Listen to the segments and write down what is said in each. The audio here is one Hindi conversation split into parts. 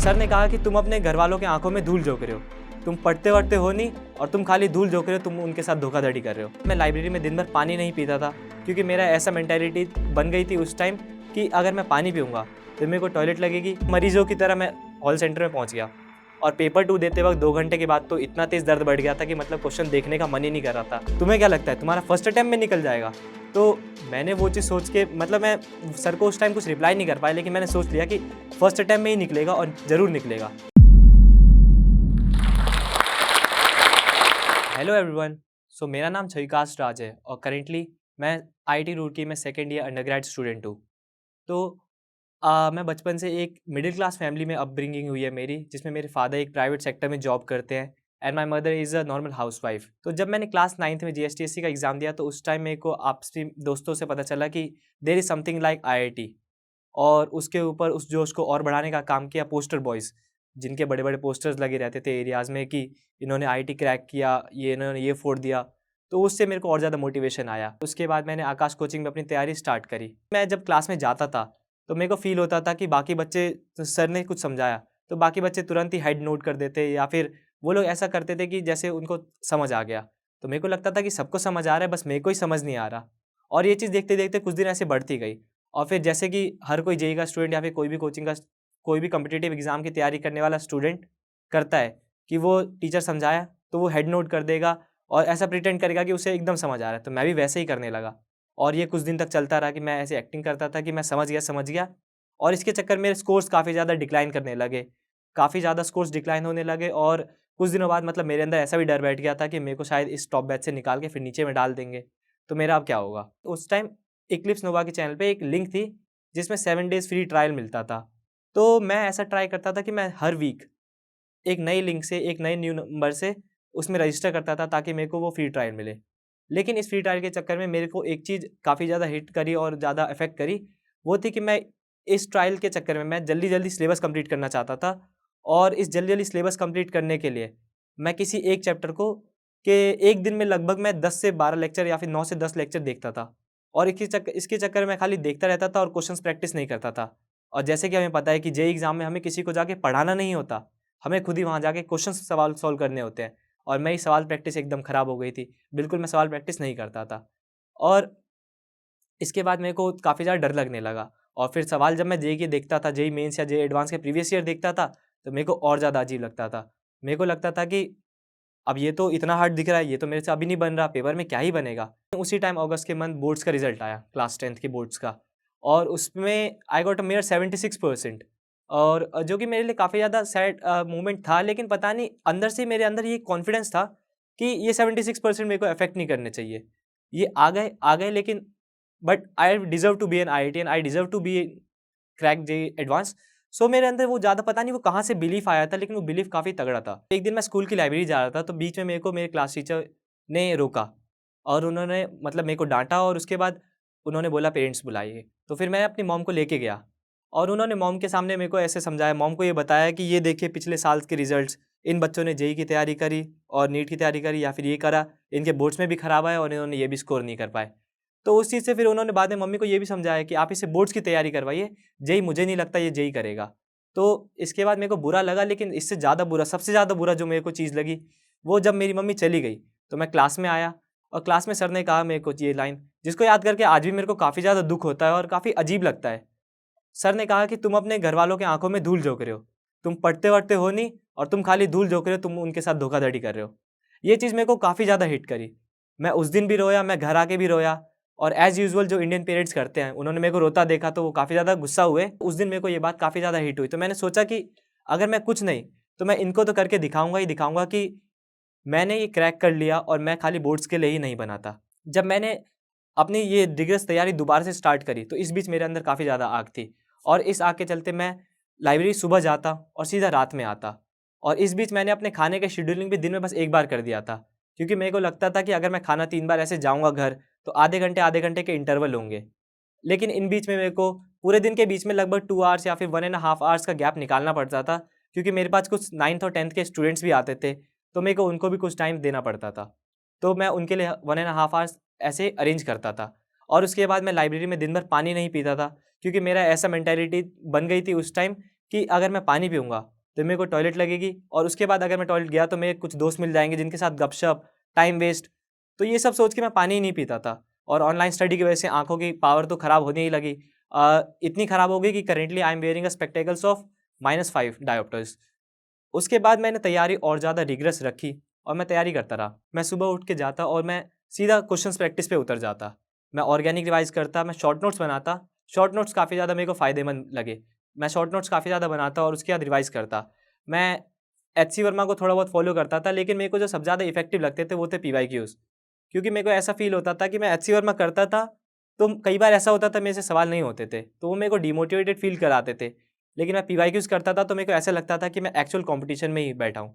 सर ने कहा कि तुम अपने घर वालों के आंखों में धूल झोंक रहे हो, तुम पढ़ते वढ़ते हो नहीं और तुम खाली धूल झोंक रहे हो, तुम उनके साथ धोखाधड़ी कर रहे हो। मैं लाइब्रेरी में दिन भर पानी नहीं पीता था क्योंकि मेरा ऐसा मेंटालिटी बन गई थी उस टाइम कि अगर मैं पानी पीऊँगा तो मेरे को टॉयलेट लगेगी। मरीजों की तरह मैं हॉल सेंटर में पहुँच गया और पेपर 2 देते वक्त 2 घंटे के बाद तो इतना तेज़ दर्द बढ़ गया था कि मतलब क्वेश्चन देखने का मन ही नहीं कर रहा था। तुम्हें क्या लगता है तुम्हारा फर्स्ट अटेम्प्ट में निकल जाएगा? तो मैंने वो चीज़ सोच के मतलब मैं सर को उस टाइम कुछ रिप्लाई नहीं कर पाया, लेकिन मैंने सोच लिया कि फर्स्ट अटेम्प्ट में ही निकलेगा और ज़रूर निकलेगा। हेलो एवरीवन, सो मेरा नाम छविकाश राज है और करेंटली मैं आईआईटी रुड़की में सेकेंड ईयर अंडरग्रेड स्टूडेंट हूँ। तो मैं बचपन से एक मिडिल क्लास फैमिली में अपब्रिंगिंग हुई है मेरी, जिसमें मेरे फादर एक प्राइवेट सेक्टर में जॉब करते हैं and my mother is a normal housewife. तो जब मैंने क्लास 9th में जीएसटीएससी का एग्ज़ाम दिया तो उस टाइम मेरे को आपसी दोस्तों से पता चला कि there is something like IIT, और उसके ऊपर उस जोश को और बढ़ाने का काम किया पोस्टर बॉयज़, जिनके बड़े बड़े पोस्टर्स लगे रहते थे एरियाज़ में कि इन्होंने आईआईटी क्रैक किया, ये इन्होंने ये फोड़ दिया। तो उससे मेरे को और ज़्यादा मोटिवेशन आया। उसके बाद मैंने आकाश कोचिंग में अपनी तैयारी स्टार्ट करी। मैं जब क्लास में जाता था तो मेरे को फ़ील होता था कि बाकी बच्चे, तो सर ने कुछ समझाया तो बाकी बच्चे तुरंत ही हेड नोट कर देते, या फिर वो लोग ऐसा करते थे कि जैसे उनको समझ आ गया। तो मेरे को लगता था कि सबको समझ आ रहा है, बस मेरे को ही समझ नहीं आ रहा। और ये चीज़ देखते देखते कुछ दिन ऐसे बढ़ती गई और फिर जैसे कि हर कोई जेईई का स्टूडेंट या फिर कोई भी कोचिंग का, कोई भी कॉम्पिटिटिव एग्ज़ाम की तैयारी करने वाला स्टूडेंट करता है कि वो टीचर समझाया तो वो हेड नोट कर देगा और ऐसा प्रिटेंड करेगा कि उसे एकदम समझ आ रहा है। तो मैं भी वैसे ही करने लगा और ये कुछ दिन तक चलता रहा कि मैं ऐसे एक्टिंग करता था कि मैं समझ गया। और इसके चक्कर में मेरे स्कोर्स काफ़ी ज़्यादा डिक्लाइन करने लगे, काफ़ी ज़्यादा स्कोर्स डिक्लाइन होने लगे और कुछ दिनों बाद मतलब मेरे अंदर ऐसा भी डर बैठ गया था कि मेरे को शायद इस टॉप बैच से निकाल के फिर नीचे में डाल देंगे, तो मेरा अब क्या होगा। उस टाइम इक्लिप्स नोवा के चैनल पे एक लिंक थी जिसमें 7 डेज़ फ्री ट्रायल मिलता था। तो मैं ऐसा ट्राई करता था कि मैं हर वीक एक नई लिंक से, एक नए न्यू नंबर से उसमें रजिस्टर करता था ताकि मेरे को वो फ्री ट्रायल मिले। लेकिन इस फ्री ट्रायल के चक्कर में मेरे को एक चीज़ काफ़ी ज़्यादा हिट करी और ज़्यादा इफ़ेक्ट करी, वो थी कि मैं इस ट्रायल के चक्कर में मैं जल्दी-जल्दी सिलेबस कंप्लीट करना चाहता था और इस जल्दी-जल्दी सिलेबस कंप्लीट करने के लिए मैं किसी एक चैप्टर को के एक दिन में लगभग मैं 10 से 12 लेक्चर या फिर 9 से 10 लेक्चर देखता था और इसके चक्कर में मैं खाली देखता रहता था और क्वेश्चंस प्रैक्टिस नहीं करता था। और जैसे कि हमें पता है कि जेईई एग्ज़ाम में हमें किसी को जाके पढ़ाना नहीं होता, हमें खुद ही वहाँ जाके क्वेश्चन सवाल सॉल्व करने होते हैं। और मेरी सवाल प्रैक्टिस एकदम ख़राब हो गई थी, बिल्कुल मैं सवाल प्रैक्टिस नहीं करता था। और इसके बाद मेरे को काफ़ी ज़्यादा डर लगने लगा और फिर सवाल जब मैं जेईई के देखता था, जेईई मेंस या जेईई एडवांस के प्रीवियस ईयर देखता था, तो मेरे को और ज़्यादा अजीब लगता था। मेरे को लगता था कि अब ये तो इतना हार्ड दिख रहा है, ये तो मेरे से अभी नहीं बन रहा, पेपर में क्या ही बनेगा। उसी टाइम अगस्त के मंथ बोर्ड्स का रिजल्ट आया, क्लास 10th के बोर्ड्स का, और उसमें आई गॉट अ मेयर 76%। और जो कि मेरे लिए काफ़ी ज़्यादा सैड मोमेंट था, लेकिन पता नहीं अंदर से मेरे अंदर ये कॉन्फिडेंस था कि ये 76% मेरे को अफेक्ट नहीं करने चाहिए। ये आ गए, लेकिन but I deserve to be an IIT and I deserve to be crack JEE advance. So मेरे अंदर वो ज़्यादा पता नहीं वो कहाँ से बिलीफ आया था, लेकिन वो बिलीफ काफ़ी तगड़ा था। एक दिन मैं स्कूल की लाइब्रेरी जा रहा था तो बीच में मेरे को मेरे क्लास टीचर ने रोका और उन्होंने मतलब मेरे को डांटा और उसके बाद उन्होंने बोला पेरेंट्स बुलाइए। तो फिर मैं अपनी मॉम को लेके गया और उन्होंने मॉम के सामने मेरे को ऐसे समझाया, मॉम को ये बताया कि ये देखिए पिछले साल के रिजल्ट्स, इन बच्चों ने जेईई की तैयारी करी और नीट की तैयारी करी या फिर ये करा, इनके बोर्ड्स में भी खराब आया और इन्होंने ये भी स्कोर नहीं कर पाए। तो उस चीज़ से फिर उन्होंने बाद में मम्मी को ये भी समझाया कि आप इसे बोर्ड्स की तैयारी करवाइए, जेईई मुझे नहीं लगता ये जेईई करेगा। तो इसके बाद मेरे को बुरा लगा, लेकिन इससे ज़्यादा बुरा, सबसे ज़्यादा बुरा जो मेरे को चीज़ लगी, वो जब मेरी मम्मी चली गई तो मैं क्लास में आया और क्लास में सर ने कहा मेरे को ये लाइन, जिसको याद करके आज भी मेरे को काफ़ी ज़्यादा दुःख होता है और काफ़ी अजीब लगता है। सर ने कहा कि तुम अपने घर वालों की आंखों में धूल झोंक रहे हो, तुम पढ़ते वढ़ते हो नहीं और तुम खाली धूल झोंक रहे हो, तुम उनके साथ धोखाधड़ी कर रहे हो। ये चीज़ मेरे को काफ़ी ज़्यादा हिट करी। मैं उस दिन भी रोया, मैं घर आके भी रोया और एज़ यूजुअल जो इंडियन पेरेंट्स करते हैं, उन्होंने मेरे को रोता देखा तो वो काफ़ी ज़्यादा गुस्सा हुए। उस दिन मेरे को ये बात काफ़ी ज़्यादा हिट हुई, तो मैंने सोचा कि अगर मैं कुछ नहीं तो मैं इनको तो करके दिखाऊंगा ही दिखाऊंगा कि मैंने ये क्रैक कर लिया और मैं खाली बोर्ड्स के लिए ही नहीं बना था। जब मैंने अपनी ये रिगरस तैयारी दोबारा से स्टार्ट करी तो इस बीच मेरे अंदर काफ़ी ज़्यादा आग थी और इस आग के चलते मैं लाइब्रेरी सुबह जाता और सीधा रात में आता। और इस बीच मैंने अपने खाने के शेड्यूलिंग भी दिन में बस एक बार कर दिया था, क्योंकि मेरे को लगता था कि अगर मैं खाना 3 बार ऐसे जाऊँगा घर तो आधे घंटे के इंटरवल होंगे। लेकिन इन बीच में मेरे को पूरे दिन के बीच में लगभग 2 आवर्स या फिर 1 एंड हाफ आवर्स का गैप निकालना पड़ता था, क्योंकि मेरे पास कुछ 9th और 10th के स्टूडेंट्स भी आते थे, तो मेरे को उनको भी कुछ टाइम देना पड़ता था। तो मैं उनके लिए 1 एंड हाफ आवर्स ऐसे अरेंज करता था और उसके बाद मैं लाइब्रेरी में दिन भर पानी नहीं पीता था, क्योंकि मेरा ऐसा मेंटालिटी बन गई थी उस टाइम कि अगर मैं पानी पीऊँगा तो मेरे को टॉयलेट लगेगी, और उसके बाद अगर मैं टॉयलेट गया तो मेरे कुछ दोस्त मिल जाएँगे जिनके साथ गपशप, टाइम वेस्ट। तो ये सब सोच के मैं पानी ही नहीं पीता था, और ऑनलाइन स्टडी की वजह से आँखों की पावर तो खराब होने ही लगी। इतनी खराब हो गई कि currently I am wearing a spectacles of -5 diopters. उसके बाद मैंने तैयारी और ज़्यादा रिग्रेस रखी और मैं तैयारी करता रहा। मैं सुबह उठ के जाता और मैं सीधा क्वेश्चंस प्रैक्टिस पे उतर जाता। मैं ऑर्गेनिक रिवाइज़ करता, मैं शॉर्ट नोट्स बनाता। शॉर्ट नोट्स काफ़ी ज़्यादा मेरे को फ़ायदेमंद लगे। मैं शॉर्ट नोट्स काफ़ी ज़्यादा बनाता और उसके बाद रिवाइज़ करता। मैं एचसी वर्मा को थोड़ा बहुत फ़ॉलो करता था, लेकिन मेरे को जो सबसे ज़्यादा इफ़ेक्टिव लगते थे वो थे पीवाईक्यूज़। क्योंकि मेरे को ऐसा फ़ील होता था कि मैं एचसी वर्मा करता था, तो कई बार ऐसा होता था मेरे से सवाल नहीं होते थे, तो वो मेरे को डिमोटिवेटेड फ़ील कराते थे। लेकिन मैं पीवाईक्यूज़ करता था तो मेरे को ऐसा लगता था कि मैं एक्चुअल कॉम्पिटिशन में ही बैठा हूँ।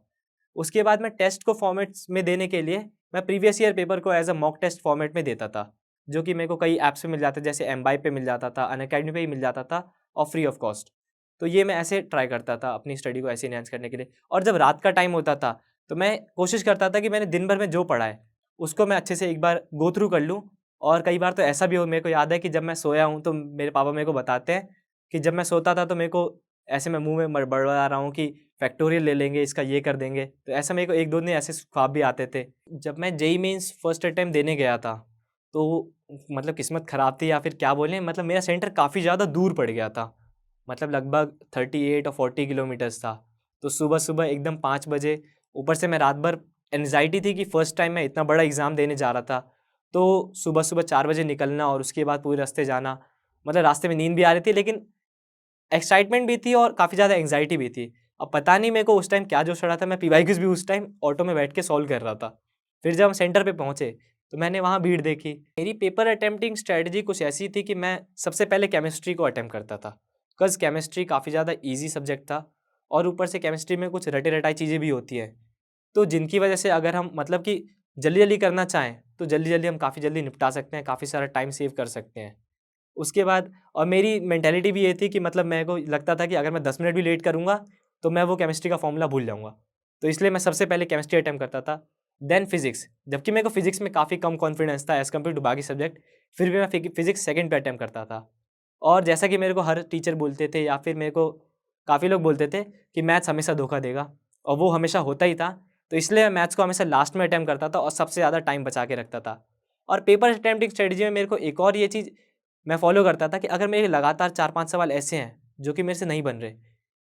उसके बाद मैं टेस्ट को फॉर्मेट्स में देने के लिए मैं प्रीवियस ईयर पेपर को as a mock test format में देता था, जो कि मेरे को कई ऐप्स पे मिल जाते, जैसे एमबाइब पे मिल जाता था, अनअकैडमी पे ही मिल जाता था, और फ्री ऑफ कॉस्ट। तो ये मैं ऐसे ट्राई करता था अपनी स्टडी को ऐसे एनहांस करने के लिए। और जब रात का टाइम होता था तो मैं कोशिश करता था कि मैंने दिन भर में जो पढ़ा है उसको मैं अच्छे से एक बार गो थ्रू कर लूँ। और कई बार तो ऐसा भी हो, मेरे को याद है कि जब मैं सोया हूँ तो मेरे पापा मेरे को बताते हैं कि जब मैं सोता था तो मेरे को ऐसे मैं मुँह में बड़बड़ा रहा हूँ कि फैक्टोरियल ले लेंगे, इसका ये कर देंगे। तो ऐसा मेरे को 1-2 दिन ऐसे ख्वाब भी आते थे। जब मैं जेईई मेंस फर्स्ट अटेम्प्ट देने गया था, तो मतलब किस्मत ख़राब थी या फिर क्या बोलें, मतलब मेरा सेंटर काफ़ी ज़्यादा दूर पड़ गया था। मतलब लगभग 38 और 40 किलोमीटर्स था। तो सुबह-सुबह एकदम 5 बजे, ऊपर से मैं रात भर एंग्ज़ायटी थी कि फर्स्ट टाइम मैं इतना बड़ा एग्ज़ाम देने जा रहा था। तो सुबह-सुबह 4 बजे निकलना और उसके बाद पूरे रास्ते जाना, मतलब रास्ते में नींद भी आ रही थी, लेकिन एक्साइटमेंट भी थी और काफ़ी ज़्यादा एंग्ज़ायटी भी थी। अब पता नहीं मेरे को उस टाइम क्या जोश चढ़ा था, मैं पीवाईक्यूज़ भी उस टाइम ऑटो में बैठ के सॉल्व कर रहा था। फिर जब हम सेंटर पे पहुँचे, तो मैंने वहाँ भीड़ देखी। मेरी पेपर अटेम्प्टिंग स्ट्रैटेजी कुछ ऐसी थी कि मैं सबसे पहले केमिस्ट्री को अटेम्प्ट करता था। बिकॉज़ केमिस्ट्री काफ़ी ज़्यादा ईज़ी सब्जेक्ट था, और ऊपर से केमिस्ट्री में कुछ रटे-रटाई चीज़ें भी होती हैं। तो जिनकी वजह से अगर हम मतलब कि जल्दी-जल्दी करना चाहें, तो जल्दी-जल्दी हम काफ़ी जल्दी निपटा सकते हैं, काफ़ी सारा टाइम सेव कर सकते हैं। उसके बाद और मेरी मेंटालिटी भी ये थी कि मतलब मेरे को लगता था कि अगर मैं 10 मिनट भी लेट करूँगा, तो मैं वो केमिस्ट्री का फ़ॉर्मूला भूल जाऊँगा। तो इसलिए मैं सबसे पहले केमिस्ट्री अटेम्प्ट करता था, देन फिज़िक्स। जबकि मेरे को फिज़िक्स में काफ़ी कम कॉन्फिडेंस था एज़ कम्पेयर टू बाकी सब्जेक्ट, फिर भी मैं फिज़िक्स सेकंड पे अटेम्प्ट करता था। और जैसा कि मेरे को हर टीचर बोलते थे, या फिर मेरे को काफ़ी लोग बोलते थे कि मैथ्स हमेशा धोखा देगा, और वो हमेशा होता ही था। तो इसलिए मैं मैथ्स को हमेशा लास्ट में अटेम्प्ट करता था और सबसे ज़्यादा टाइम बचा के रखता था। और पेपर अटेम्प्टिंग स्ट्रेटजी में मेरे को एक और ये चीज़ मैं फ़ॉलो करता था कि अगर मेरे लगातार 4-5 सवाल ऐसे हैं जो कि मेरे से नहीं बन रहे,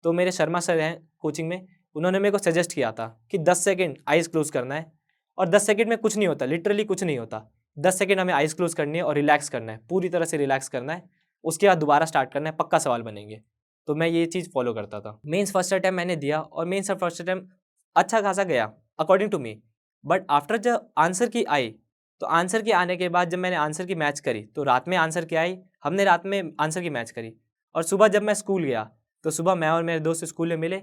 तो मेरे शर्मा सर हैं कोचिंग में, उन्होंने मेरे को सजेस्ट किया था कि 10 सेकंड आइज़ क्लोज़ करना है, और 10 सेकंड में कुछ नहीं होता, लिटरली कुछ नहीं होता। 10 सेकंड हमें आइज़ क्लोज़ करनी है और रिलैक्स करना है, पूरी तरह से रिलैक्स करना है। उसके बाद दोबारा स्टार्ट करना है, पक्का सवाल बनेंगे। तो मैं ये चीज़ फ़ॉलो करता था। मेंस फर्स्ट अटेम्प्ट मैंने दिया और मेंस फर्स्ट अटेम्प्ट अच्छा खासा गया according to me. But after जब आंसर की आई, तो आंसर की आने के बाद जब मैंने आंसर की मैच करी, तो रात में आंसर की आई, हमने रात में आंसर की मैच करी, और सुबह जब मैं स्कूल गया, तो सुबह मैं और मेरे दोस्त स्कूल में मिले,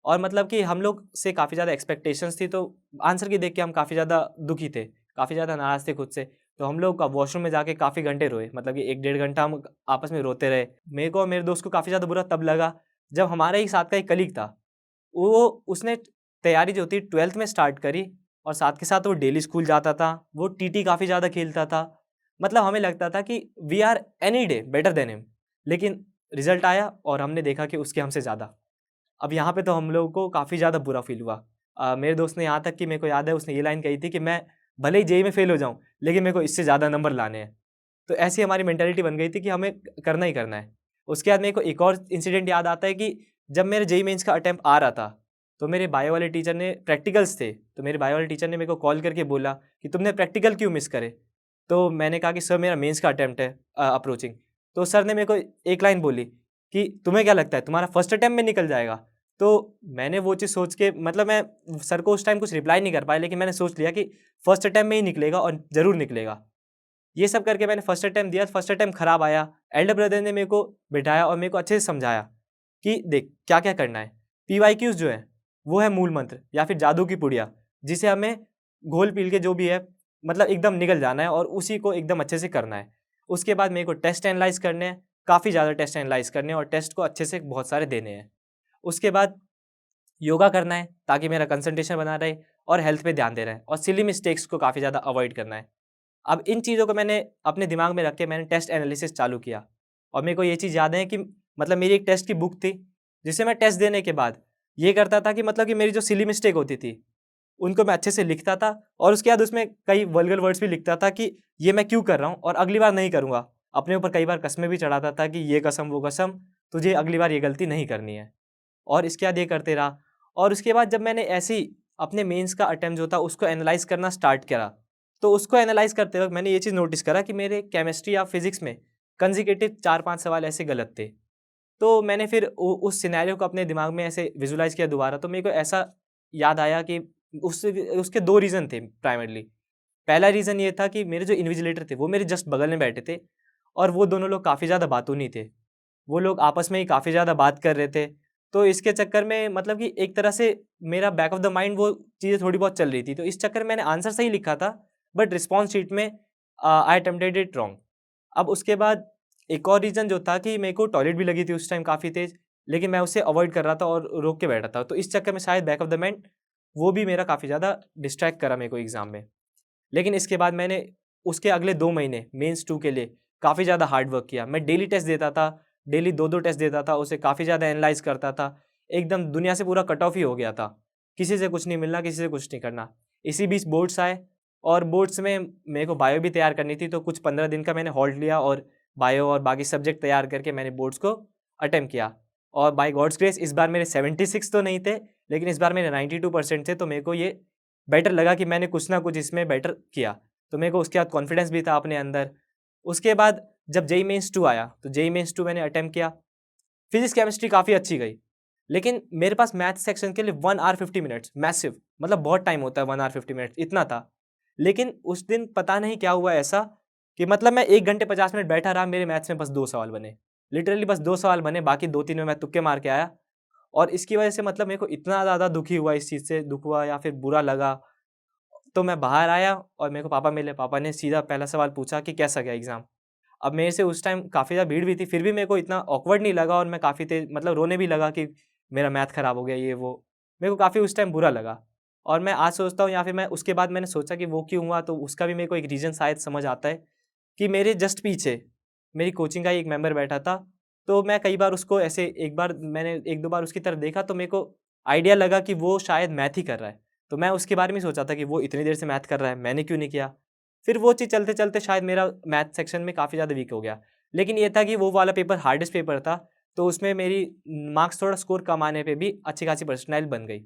और मतलब कि हम लोग से काफ़ी ज़्यादा एक्सपेक्टेशंस थी, तो आंसर की देख के हम काफ़ी ज़्यादा दुखी थे, काफ़ी ज़्यादा नाराज़ थे खुद से। तो हम लोग वॉशरूम में जाके काफ़ी घंटे रोए, मतलब कि 1 डेढ़ घंटा हम आपस में रोते रहे। मेरे को और मेरे दोस्त को काफ़ी ज़्यादा बुरा तब लगा, जब हमारे ही साथ का एक कलीग था, वो उसने तैयारी जो थी 12th में स्टार्ट करी, और साथ के साथ वो डेली स्कूल जाता था, वो टीटी काफ़ी ज़्यादा खेलता था। मतलब हमें लगता था कि we are any day better than him, लेकिन रिज़ल्ट आया और हमने देखा कि उसके हमसे ज़्यादा। अब यहाँ पे तो हम लोगों को काफ़ी ज़्यादा बुरा फ़ील हुआ। मेरे दोस्त ने यहाँ तक कि मेरे को याद है उसने ये लाइन कही थी कि मैं भले ही जेईई में फ़ेल हो जाऊँ, लेकिन मेरे को इससे ज़्यादा नंबर लाने हैं। तो ऐसी हमारी मेंटालिटी बन गई थी कि हमें करना ही करना है। उसके बाद मेरे को एक और इंसिडेंट याद आता है कि जब मेरे जेईई मेंस का अटेम्प्ट आ रहा था, तो मेरे बायो वाले टीचर ने प्रैक्टिकल्स थे, तो मेरे बायो वाले टीचर ने मेरे को कॉल करके बोला कि तुमने प्रैक्टिकल क्यों मिस करे? तो मैंने कहा कि सर मेरा मेंस का अटेम्प्ट है अप्रोचिंग। तो सर ने मेरे को एक लाइन बोली कि तुम्हें क्या लगता है तुम्हारा फर्स्ट अटेम्प्ट में निकल जाएगा? तो मैंने वो चीज़ सोच के, मतलब मैं सर को उस टाइम कुछ रिप्लाई नहीं कर पाया, लेकिन मैंने सोच लिया कि फर्स्ट अटेम्प्ट में ही निकलेगा और ज़रूर निकलेगा। ये सब करके मैंने फर्स्ट अटेम्प्ट दिया, फर्स्ट अटेम्प्ट खराब आया। एल्डर ब्रदर ने मेरे को बिठाया और मेरे को अच्छे से समझाया कि देख क्या-क्या करना है। पीवाईक्यूज़ जो है, वो है मूल मंत्र या फिर जादू की पुड़िया, जिसे हमें घोल-पील के जो भी है, मतलब एकदम निगल जाना है और उसी को एकदम अच्छे से करना है। उसके बाद मेरे को टेस्ट एनालाइज़ करने हैं, काफ़ी ज़्यादा टेस्ट एनालाइज़ करने हैं और टेस्ट को अच्छे से बहुत सारे देने हैं। उसके बाद योगा करना है ताकि मेरा कंसंट्रेशन बना रहे, और हेल्थ पे ध्यान देना है, और सिली मिस्टेक्स को काफ़ी ज़्यादा अवॉइड करना है। अब इन चीज़ों को मैंने अपने दिमाग में रख के मैंने टेस्ट एनालिसिस चालू किया, और मेरे को ये चीज़ याद है कि मतलब मेरी एक टेस्ट की बुक थी, जिससे मैं टेस्ट देने के बाद ये करता था कि मतलब कि मेरी जो सिली मिस्टेक होती थी उनको मैं अच्छे से लिखता था, और उसके बाद उसमें कई वल्गर वर्ड्स भी लिखता था कि ये मैं क्यों कर रहा हूँ और अगली बार नहीं करूँगा। अपने ऊपर कई बार कस्में भी चढ़ाता था कि ये कसम वो कसम, तुझे अगली बार ये गलती नहीं करनी है। और इसके बाद ये करते रहा। और उसके बाद जब मैंने ऐसे ही अपने मेंस का अटेम्प्ट जो था उसको एनालाइज़ करना स्टार्ट करा, तो उसको एनालाइज़ करते वक़्त मैंने ये चीज़ नोटिस करा कि मेरे केमिस्ट्री या फिज़िक्स में कंसेक्यूटिव 4-5 सवाल ऐसे गलत थे। तो मैंने फिर उस सिनेरियो को अपने दिमाग में ऐसे विजुलाइज़ किया दोबारा, तो मेरे को ऐसा याद आया कि उसके 2 रीज़न थे प्राइमरीली। पहला रीज़न ये था कि मेरे जो इन्विजिलेटर थे वो मेरे जस्ट बगल में बैठे थे, और वो दोनों लोग काफ़ी ज़्यादा बातूनी थे। वो लोग आपस में ही काफ़ी ज़्यादा बात कर रहे थे। तो इसके चक्कर में मतलब कि एक तरह से मेरा बैक ऑफ द माइंड वो चीज़ें थोड़ी बहुत चल रही थी। तो इस चक्कर में मैंने आंसर सही लिखा था, बट रिस्पॉन्स शीट में आई अटेम्प्टेड इट रॉन्ग। अब उसके बाद एक और रीज़न जो था कि मेरे को टॉयलेट भी लगी थी उस टाइम काफ़ी तेज़, लेकिन मैं उसे अवॉइड कर रहा था और रोक के बैठा था। तो इस चक्कर में शायद बैक ऑफ द माइंड वो भी मेरा काफ़ी ज़्यादा डिस्ट्रैक्ट करा मेरे को एग्ज़ाम में। लेकिन इसके बाद मैंने उसके अगले 2 महीने मेंस 2 के लिए काफ़ी ज़्यादा हार्ड वर्क किया। मैं डेली टेस्ट देता था, डेली 2-2 टेस्ट देता था, उसे काफ़ी ज़्यादा एनालाइज़ करता था। एकदम दुनिया से पूरा कट ऑफ ही हो गया था। किसी से कुछ नहीं मिलना, किसी से कुछ नहीं करना। इसी बीच बोर्ड्स आए, और बोर्ड्स में मेरे को बायो भी तैयार करनी थी, तो कुछ 15 दिन का मैंने हॉल्ट लिया और बायो और बाकी सब्जेक्ट तैयार करके मैंने बोर्ड्स को अटेम्प्ट किया। और बाय गॉड्स ग्रेस इस बार मेरे 76 तो नहीं थे, लेकिन इस बार मेरे 92% थे, तो मेरे को ये बेटर लगा कि मैंने कुछ ना कुछ इसमें बेटर किया। तो मेरे को उसके बाद कॉन्फिडेंस भी था अपने अंदर। उसके बाद जब जेईई मेंस 2 आया, तो जेईई मेंस 2 मैंने अटेम्प्ट किया। फिज़िक्स केमिस्ट्री काफ़ी अच्छी गई, लेकिन मेरे पास मैथ सेक्शन के लिए 1 आवर 50 मिनट्स मैसिव, मतलब बहुत टाइम होता है 1 आवर 50 मिनट्स, इतना था। लेकिन उस दिन पता नहीं क्या हुआ ऐसा कि मतलब मैं 1 घंटे 50 मिनट बैठा रहा, मेरे मैथ्स में बस 2 सवाल बने। लिटरली बस 2 सवाल बने, बाकी 2-3 में मैं तुक्के मार के आया। और इसकी वजह से मतलब मेरे को इतना ज़्यादा दुखी हुआ, इस चीज़ से दुःख हुआ या फिर बुरा लगा। तो मैं बाहर आया और मेरे को पापा मिले। पापा ने सीधा पहला सवाल पूछा कि कैसा गया एग्ज़ाम? अब मेरे से उस टाइम काफ़ी ज़्यादा भीड़ भी थी, फिर भी मेरे को इतना ऑकवर्ड नहीं लगा, और मैं काफ़ी तेज़ मतलब रोने भी लगा कि मेरा मैथ ख़राब हो गया ये वो। मेरे को काफ़ी उस टाइम बुरा लगा, और मैं आज सोचता हूँ या फिर मैं उसके बाद मैंने सोचा कि वो क्यों हुआ, तो उसका भी मेरे को एक रीज़न शायद समझ आता है कि मेरे जस्ट पीछे मेरी कोचिंग का ही एक मेंबर बैठा था। तो मैं कई बार उसको ऐसे एक बार मैंने 1-2 बार उसकी तरफ देखा, तो मेरे को आइडिया लगा कि वो शायद मैथ ही कर रहा है। तो मैं उसके बारे में सोचा था कि वो इतनी देर से मैथ कर रहा है, मैंने क्यों नहीं किया? फिर वो चीज़ चलते-चलते शायद मेरा मैथ सेक्शन में काफ़ी ज़्यादा वीक हो गया। लेकिन ये था कि वो वाला पेपर हार्डेस्ट पेपर था, तो उसमें मेरी मार्क्स थोड़ा स्कोर कम आने पे भी अच्छी खासी परसेंटाइल बन गई।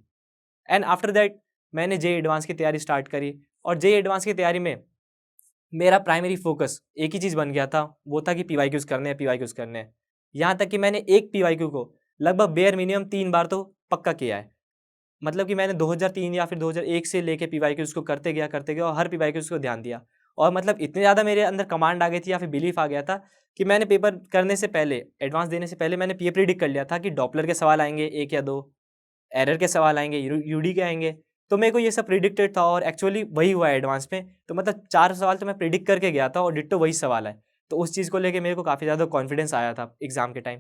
एंड आफ्टर दैट मैंने जेईई एडवांस की तैयारी स्टार्ट करी, और जेईई एडवांस की तैयारी में मेरा प्राइमरी फ़ोकस एक ही चीज़ बन गया था, वो था कि पीवाईक्यूज़ करने हैं, पीवाईक्यूज़ करने हैं। यहाँ तक कि मैंने एक पीवाईक्यू को लगभग बेयर मिनिमम 3 बार तो पक्का किया है। मतलब कि मैंने 2003 या फिर 2001 से लेके पीवाईक्यूज़ को करते गया और हर पीवाईक्यूज़ को ध्यान दिया। और मतलब इतनी ज़्यादा मेरे अंदर कमांड आ गई थी या फिर बिलीफ आ गया था कि मैंने पेपर करने से पहले, एडवांस देने से पहले मैंने ये प्रिडिक्ट कर लिया था कि डॉपलर के सवाल आएँगे 1 या 2, एरर के सवाल आएँगे, यूडी के आएँगे। तो मेरे को ये सब प्रिडिक्टेड था, और एक्चुअली वही हुआ है एडवांस में। तो मतलब 4 सवाल तो मैं प्रिडिक्ट करके गया था और डिट्टो वही सवाल है। तो उस चीज़ को लेके मेरे को काफ़ी ज़्यादा कॉन्फिडेंस आया था एग्ज़ाम के टाइम।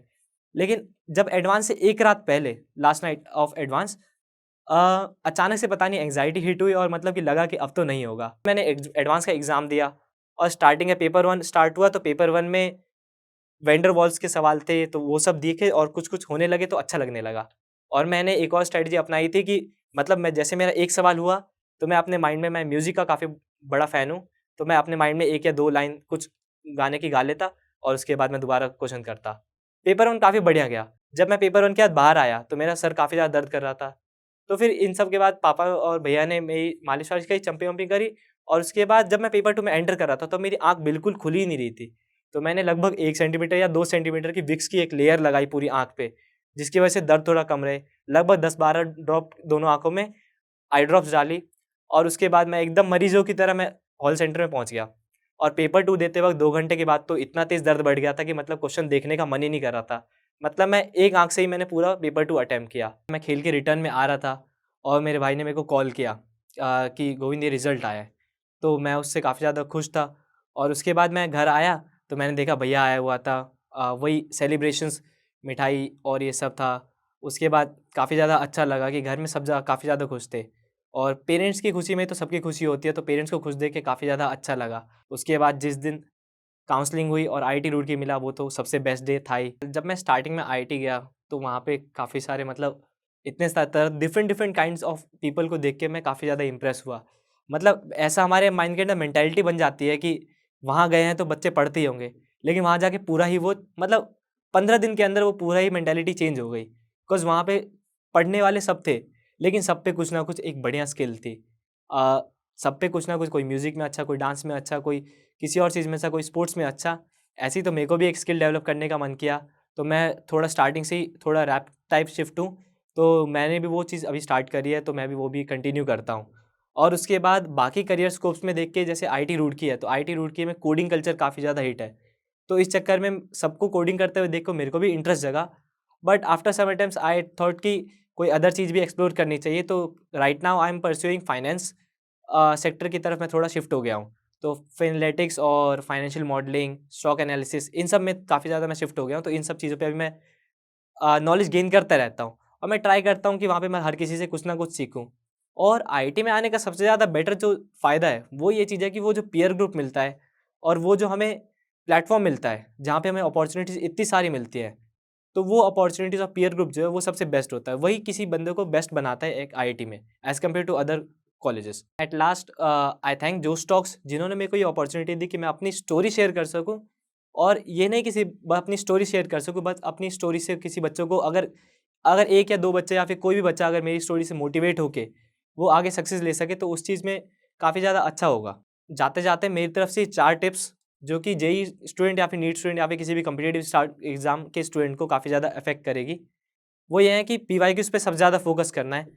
लेकिन जब एडवांस से 1 रात पहले, लास्ट नाइट ऑफ एडवांस, अचानक से पता नहीं एंग्जायटी हिट हुई, और मतलब कि लगा कि अब तो नहीं होगा। मैंने एडवांस का एग्ज़ाम दिया, और स्टार्टिंग में पेपर 1 स्टार्ट हुआ, तो पेपर 1 में वेंडर वॉल्स के सवाल थे, तो वो सब दिखे और कुछ-कुछ होने लगे तो अच्छा लगने लगा। और मैंने एक और स्ट्रैटेजी अपनाई थी कि मतलब मैं जैसे मेरा एक सवाल हुआ, तो मैं अपने माइंड में, मैं म्यूज़िक का काफ़ी बड़ा फ़ैन हूँ, तो मैं अपने माइंड में 1 या 2 लाइन कुछ गाने की गा लेता, और उसके बाद मैं दोबारा क्वेश्चन करता। पेपर 1 काफ़ी बढ़िया गया। जब मैं पेपर 1 के बाद बाहर आया, तो मेरा सर काफ़ी ज़्यादा दर्द कर रहा था। तो फिर इन सब के बाद पापा और भैया ने मेरी मालिश-वालिश करी, चंपी-वंपी करी, और उसके बाद जब मैं पेपर 2 में एंटर कर रहा था, तो मेरी आँख बिल्कुल खुल ही नहीं रही थी। तो मैंने लगभग 1 सेंटीमीटर या 2 सेंटीमीटर की विक्स की एक लेयर लगाई पूरी आँख पे, जिसकी वजह से दर्द थोड़ा कम रहे। लगभग 10-12 ड्रॉप दोनों आँखों में आई ड्रॉप्स डाली, और उसके बाद मैं एकदम मरीज़ों की तरह मैं हॉल सेंटर में पहुँच गया। और पेपर 2 देते वक़्त 2 घंटे के बाद तो इतना तेज़ दर्द बढ़ गया था कि मतलब क्वेश्चन देखने का मन ही नहीं कर रहा था। मतलब मैं एक आँख से ही मैंने पूरा पेपर 2 अटेम्प्ट किया। मैं खेल के रिटर्न में आ रहा था, और मेरे भाई ने मेरे को कॉल किया कि गोविंद ये रिज़ल्ट आया है। तो मैं उससे काफ़ी ज़्यादा खुश था, और उसके बाद मैं घर आया, तो मैंने देखा भैया आया हुआ था, वही सेलिब्रेशंस, मिठाई और ये सब था। उसके बाद काफ़ी ज़्यादा अच्छा लगा कि घर में सब काफ़ी ज़्यादा खुश थे, और पेरेंट्स की खुशी में तो सबकी खुशी होती है, तो पेरेंट्स को खुश देख के काफ़ी ज़्यादा अच्छा लगा। उसके बाद जिस दिन काउंसलिंग हुई और आईआईटी रुड़की मिला, वो तो सबसे बेस्ट डे था ही। जब मैं स्टार्टिंग में आईआईटी गया तो वहाँ पे काफ़ी सारे मतलब इतने तरह different different kinds of people को देख के मैं काफ़ी ज़्यादा इम्प्रेस हुआ। मतलब ऐसा हमारे माइंड के अंदर मेंटालिटी बन जाती है कि वहाँ गए हैं तो बच्चे पढ़ते ही होंगे, लेकिन वहाँ जाके पूरा ही वो मतलब 15 दिन के अंदर वो पूरा ही मेंटालिटी चेंज हो गई। बिकॉज़ वहाँ पे पढ़ने वाले सब थे, लेकिन सब पे कुछ ना कुछ एक बढ़िया स्किल थी। अ, सब पे कुछ ना कुछ, कोई म्यूज़िक में अच्छा, कोई डांस में अच्छा, कोई किसी और चीज़ में अच्छा, कोई स्पोर्ट्स में अच्छा। ऐसे ही तो मेरे को भी एक स्किल डेवलप करने का मन किया, तो मैं थोड़ा स्टार्टिंग से ही थोड़ा रैप टाइप शिफ्ट हूँ, तो मैंने भी वो चीज़ अभी स्टार्ट करी है, तो मैं भी वो भी कंटिन्यू करता हूँ। और उसके बाद बाकी करियर स्कोप्स में देख के, जैसे आईआईटी रुड़की है, तो आईआईटी रुड़की में कोडिंग कल्चर काफ़ी ज़्यादा हिट है। तो इस चक्कर में सबको कोडिंग करते हुए देख के मेरे को भी इंटरेस्ट जगा, but after some times I thought कि कोई अदर चीज़ भी एक्सप्लोर करनी चाहिए, तो right now I am pursuing finance sector की तरफ मैं थोड़ा शिफ्ट हो गया हूँ। तो फिनलेटिक्स और फाइनेंशियल मॉडलिंग, स्टॉक एनालिसिस, इन सब में काफ़ी ज़्यादा मैं शिफ्ट हो गया हूँ, तो इन सब चीज़ों पे अभी मैं नॉलेज गेन करता रहता हूँ और मैं ट्राई करता हूँ कि वहाँ पे मैं हर किसी से कुछ ना कुछ सीखूँ। और आईआईटी में आने का सबसे ज़्यादा बेटर जो फ़ायदा है, वो ये चीज़ है कि वो जो पीयर ग्रुप मिलता है और वो जो हमें प्लेटफ़ॉर्म मिलता है, जहाँ पे हमें अपॉर्च्युनिटीज़ इतनी सारी मिलती है, तो वो अपॉर्च्युनिटीज़ और पीयर ग्रुप जो है वो सबसे बेस्ट होता है। वही किसी बंदे को बेस्ट बनाता है एक आईआईटी में as compare to other colleges. At last I thank Josh Talks, जिन्होंने मेरे को ये अपॉर्च्युनिटी दी कि मैं अपनी स्टोरी शेयर कर सकूँ, और ये नहीं किसी अपनी स्टोरी शेयर कर सकूँ, बस अपनी स्टोरी से किसी बच्चों को अगर अगर 1 या 2 बच्चे या फिर कोई भी बच्चा अगर मेरी स्टोरी से मोटिवेट होके वो आगे सक्सेस ले सके, तो उस चीज़ में काफ़ी ज़्यादा अच्छा होगा। जाते-जाते मेरी तरफ से 4 टिप्स जो कि जेईई स्टूडेंट या फिर नीट स्टूडेंट या फिर किसी भी कॉम्पिटिटिव स्टार्ट एग्ज़ाम के स्टूडेंट को काफ़ी ज़्यादा अफ़ेक्ट करेगी। वो ये है कि पीवाईक्यूज़ पे सबसे ज़्यादा फ़ोकस करना है,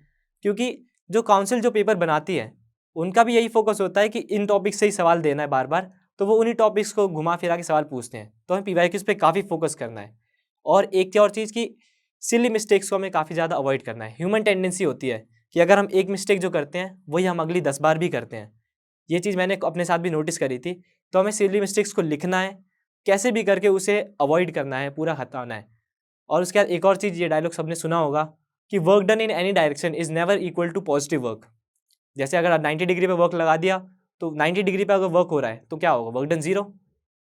क्योंकि जो काउंसिल जो पेपर बनाती है, उनका भी यही फ़ोकस होता है कि इन टॉपिक से ही सवाल देना है बार-बार, तो वो उन्हीं टॉपिक्स को घुमा-फिरा के सवाल पूछते हैं। तो हमें पीवाईक्यूज़ पे काफ़ी फ़ोकस करना है। और एक और चीज़ कि सिली मिस्टेक्स को हमें काफ़ी ज़्यादा अवॉइड करना है। ह्यूमन टेंडेंसी होती है कि अगर हम एक मिस्टेक जो करते हैं, वही हम अगली 10 बार भी करते हैं। ये चीज़ मैंने अपने साथ भी नोटिस करी थी। तो हमें सिली मिस्टेक्स को लिखना है, कैसे भी करके उसे अवॉइड करना है, पूरा हटाना है। और उसके बाद एक और चीज़, ये डायलॉग सबने सुना होगा कि work done in any direction is never equal to positive work. जैसे अगर आप 90 डिग्री पे वर्क लगा दिया, तो 90 डिग्री पे अगर वर्क हो रहा है, तो क्या होगा? Work done 0।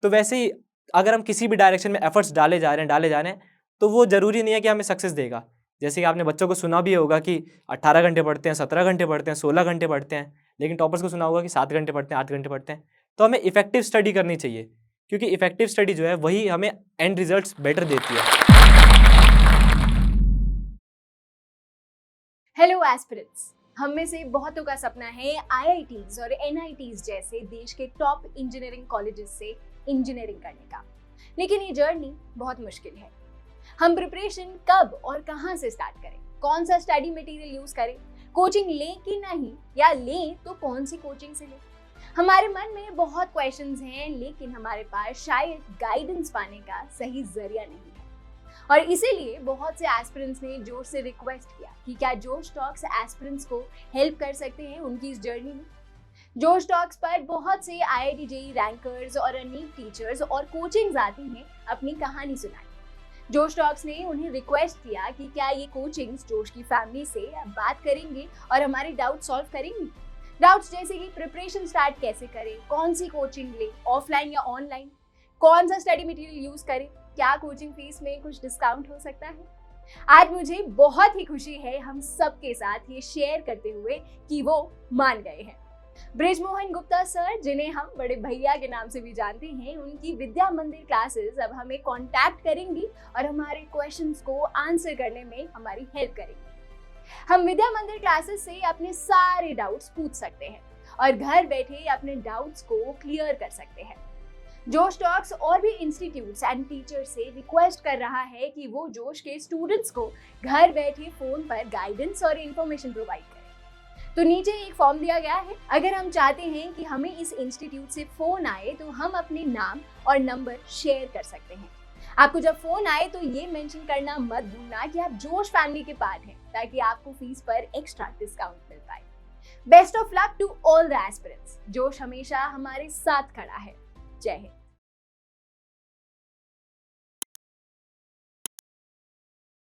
तो वैसे ही अगर हम किसी भी डायरेक्शन में एफर्ट्स डाले जा रहे हैं, तो वो ज़रूरी नहीं है कि हमें सक्सेस देगा। जैसे कि आपने बच्चों को सुना भी होगा कि 18 घंटे पढ़ते हैं, 17 घंटे पढ़ते हैं, 16 घंटे पढ़ते हैं, लेकिन टॉपर्स को सुना होगा कि 7 घंटे पढ़ते हैं, 8 घंटे पढ़ते हैं। तो हमें इफेक्टिव स्टडी करनी चाहिए, क्योंकि इफेक्टिव स्टडी जो है वही हमें एंड रिजल्ट्स बेटर देती है। हेलो एस्पिरेंट्स, हम में से बहुतों का सपना है आईआईटीज और एनआईटीज जैसे देश के टॉप इंजीनियरिंग कॉलेजेस से इंजीनियरिंग करने का, लेकिन ये जर्नी बहुत मुश्किल है। हम प्रिपरेशन कब और कहां से स्टार्ट करें, कौन सा स्टडी मटेरियल यूज करें, कोचिंग लें कि नहीं, या लें तो कौन सी कोचिंग से लें। हमारे मन में बहुत क्वेश्चंस हैं, लेकिन हमारे पास शायद गाइडेंस पाने का सही जरिया नहीं है। और इसीलिए बहुत से एस्पिरेंट्स ने जोश से रिक्वेस्ट किया कि क्या जोश टॉक्स एस्पिरेंट्स को हेल्प कर सकते हैं उनकी इस जर्नी में। जोश टॉक्स पर बहुत से आईआईटी जेईई रैंकर्स और नीट टीचर्स और कोचिंग्स आती हैं अपनी कहानी सुनाई। जोश टॉक्स ने उन्हें रिक्वेस्ट किया कि क्या ये कोचिंग्स जोश की फैमिली से बात करेंगे और हमारे डाउट सॉल्व करेंगे। डाउट्स जैसे कि प्रिपरेशन स्टार्ट कैसे करें, कौन सी कोचिंग लें, ऑफलाइन या ऑनलाइन, कौन सा स्टडी मटेरियल यूज करें, क्या कोचिंग फीस में कुछ डिस्काउंट हो सकता है। आज मुझे बहुत ही खुशी है हम सबके साथ ये शेयर करते हुए कि वो मान गए हैं। ब्रिजमोहन गुप्ता सर, जिन्हें हम बड़े भैया के नाम से भी जानते हैं, उनकी विद्या मंदिर क्लासेस अब हमें कांटेक्ट करेंगी और हमारे क्वेश्चंस को आंसर करने में हमारी हेल्प करेंगी। हम विद्या मंदिर क्लासेस से अपने सारे डाउट्स पूछ सकते हैं और घर बैठे अपने डाउट्स को क्लियर कर सकते हैं। जोश टॉक्स और भी इंस्टीट्यूट्स एंड टीचर्स से रिक्वेस्ट कर रहा है कि वो जोश के स्टूडेंट्स को घर बैठे फोन पर गाइडेंस और इंफॉर्मेशन प्रोवाइड करें। तो नीचे एक फॉर्म दिया गया है। अगर हम चाहते हैं कि हमें इस इंस्टीट्यूट से फोन आए, तो हम अपने नाम और नंबर शेयर कर सकते हैं। आपको जब फोन आए तो ये मेंशन करना मत भूलना कि आप जोश फैमिली के पार्ट हैं, ताकि आपको फीस पर एक्स्ट्रा डिस्काउंट मिल पाए। Best of luck to all the aspirants. जोश हमेशा हमारे साथ खड़ा है। जय हिंद।